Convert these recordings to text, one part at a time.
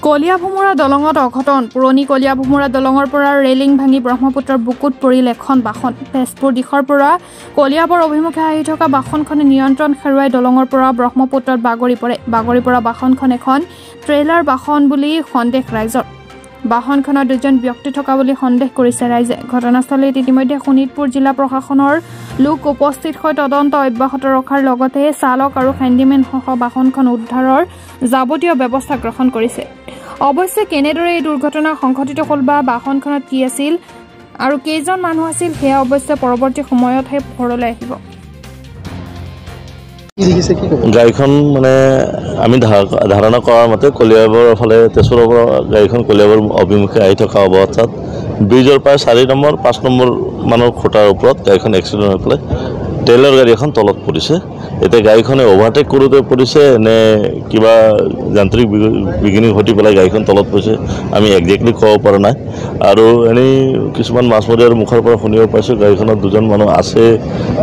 কলিয়া ভোমোৰা দলঙত অঘটন পুৰণি কলিয়া ভোমোৰা দলঙৰ পৰা ৰেলিং ভাঙি ব্ৰহ্মপুত্ৰৰ বুকুত পৰিল এখন বাহন তেজপুৰ দিশৰ পৰা কলিয়াবৰ অভিমুখে আহি থকা বাহনখনে নিয়ন্ত্ৰণ হেৰুৱাই দলঙৰ পৰা ব্ৰহ্মপুত্ৰত বাগৰি পৰা বাহনখন এখন ট্ৰেইলাৰ বাহন বুলি সন্দেহ ৰাইজৰ বাহনখনত দুজন ব্যক্তি থকা বুলি সন্দেহ কৰিছে ৰাইজে ঘটনাস্থলীত ইতিমধ্যে শোণিতপুৰ জিলা প্ৰশাসনৰ লোক উপস্থিত হৈ তদন্ত অব্যাহত ৰখাৰ লগতে চালক আৰু হেণ্ডিমেন সহ বাহনখন উদ্ধাৰৰ যাৱতীয় ব্যৱস্থা গ্ৰহণ কৰিছে অৱশ্যে কেনেদৰে এই দুৰ্ঘটনা সংঘটিত হ'ল বা বাহনখনত কি আছিল আৰু কেইজন মানুহ আছিল সেয়া অৱশ্যে পৰৱৰ্তী সময়তহে পোহৰলৈ আহিব গাড়ীখন মানে আমি ধাৰণা কৰাৰ মতে কলিয়াবৰ ফালে তেজপুৰৰ পৰা গাড়ীখন কলিয়াবৰ অভিমুখে আহি থকা অৱস্থাত ব্ৰিজৰ প্ৰায় 4 নম্বৰ 5 নম্বৰ মানৰ খুঁটাৰ ওপৰত গাড়ীখন এক্সিডেণ্ট হৈ পেলাই ট্ৰেইলাৰ গাড়ী এখন তলত পৰিছে এতিয়া গাড়ীখনে অভাৰটেক কৰোঁতে পৰিছে নে কিবা যান্ত্ৰিক বিঘিনি ঘটি পেলাই গাড়ীখন তলত পৰিছে আমি একজেক্টলি ক'ব পৰা নাই আৰু এনেই কিছুমান মাছমৰীয়াৰ মুখৰ পৰা শুনিব পাইছোঁ গাড়ীখনত দুজন মানুহ আছে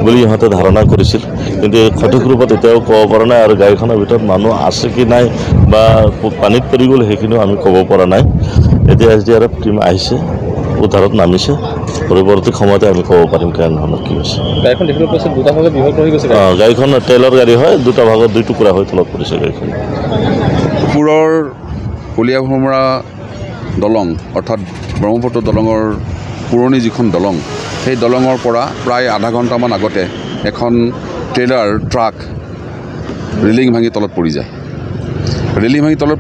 বুলি ইহঁতে ধাৰণা কৰিছিল কিন্তু সঠিক ৰূপত এতিয়াও ক'ব পৰা নাই আৰু গাড়ীখনৰ ভিতৰত মানুহ আছে কি নাই বা পানীত পৰি গ'ল সেইখিনিও আমি ক'ব পৰা নাই এতিয়া SDRF টীম আহিছে উদ্ধাৰত নামিছে পৰৱৰ্তী সময়তে আমি ক'ব পাৰিম কেনেধৰণৰ কি হৈছে গাড়ীখন দেখিবলৈ পাইছে দুটা ভাগত বিভক্ত হৈ গৈছে গাড়ীখন ট্ৰেইলাৰ গাড়ী হয় দুটা ভাগত দুই টুকুৰা হৈ তলত পৰিছে গাড়ীখন পুৰৰ কলিয়া ভোমোৰা দলং অৰ্থাৎ ব্ৰহ্মপুত্ৰ দলঙৰ পুৰণি যিখন দলং সেই দলঙৰ পৰা প্ৰায় আধা ঘণ্টামান আগতে এখন ট্ৰেইলাৰ ট্ৰাক ৰেলিং ভাঙি তলত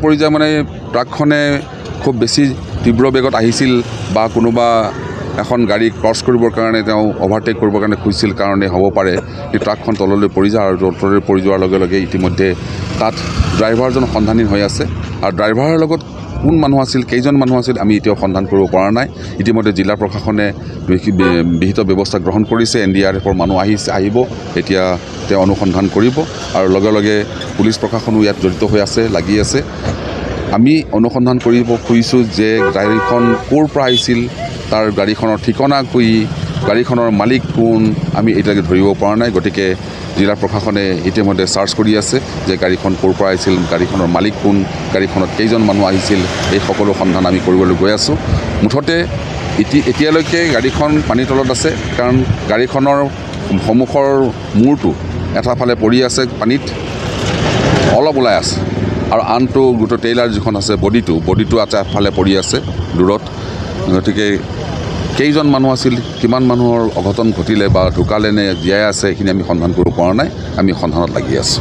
পৰি যায় মানে ট্ৰাকখনে খুব বেছি তীব্ৰ বেগত আহিছিল বা কোনোবা এখন গাড়ী ক্ৰছ কৰিবৰ কাৰণে তেওঁ অভাৰটেক কৰিবৰ কাৰণে খুজিছিল কাৰণে হ'ব পাৰে এই ট্ৰাকখন তললৈ পৰি যায় আৰু তললৈ পৰি যোৱাৰ লগে লগে ইতিমধ্যে তাত ড্ৰাইভাৰজন সন্ধানহীন হৈ আছে আৰু ড্ৰাইভাৰৰ লগত কোন মানুহ আছিল কেইজন মানুহ আছিল আমি এতিয়াও সন্ধান কৰিব পৰা নাই ইতিমধ্যে জিলা প্ৰশাসনে বিহিত ব্যৱস্থা গ্ৰহণ কৰিছে NDRFৰ মানুহ আহিব এতিয়া তেওঁ অনুসন্ধান কৰিব আৰু লগে লগে পুলিচ প্ৰশাসনো ইয়াত জড়িত হৈ আছে লাগি আছে আমি অনুসন্ধান কৰিব খুজিছোঁ যে গাড়ীখন ক'ৰ পৰা আহিছিল তাৰ গাড়ীখনৰ ঠিকনা কি গাড়ীখনৰ মালিক কোন আমি এতিয়ালৈকে ধৰিব পৰা নাই গতিকে জিলা প্ৰশাসনে ইতিমধ্যে চাৰ্চ কৰি আছে যে গাড়ীখন ক'ৰ পৰা আহিছিল গাড়ীখনৰ মালিক কোন গাড়ীখনত কেইজন মানুহ আহিছিল এই সকলো সন্ধান আমি কৰিবলৈ গৈ আছোঁ মুঠতে এতিয়ালৈকে গাড়ীখন পানীৰ তলত আছে কাৰণ গাড়ীখনৰ সন্মুখৰ মূৰটো এটা ফালে পৰি আছে পানীত অলপ ওলাই আছে আৰু আনটো গোটেই ট্ৰেইলাৰ যিখন আছে বডিটো এফালে পৰি আছে দূৰত গতিকে কেইজন মানুহ আছিল কিমান মানুহৰ অঘটন ঘটিলে বা ঢুকালে নে জীয়াই আছে এইখিনি আমি সন্ধান কৰিব পৰা নাই আমি সন্ধানত লাগি আছোঁ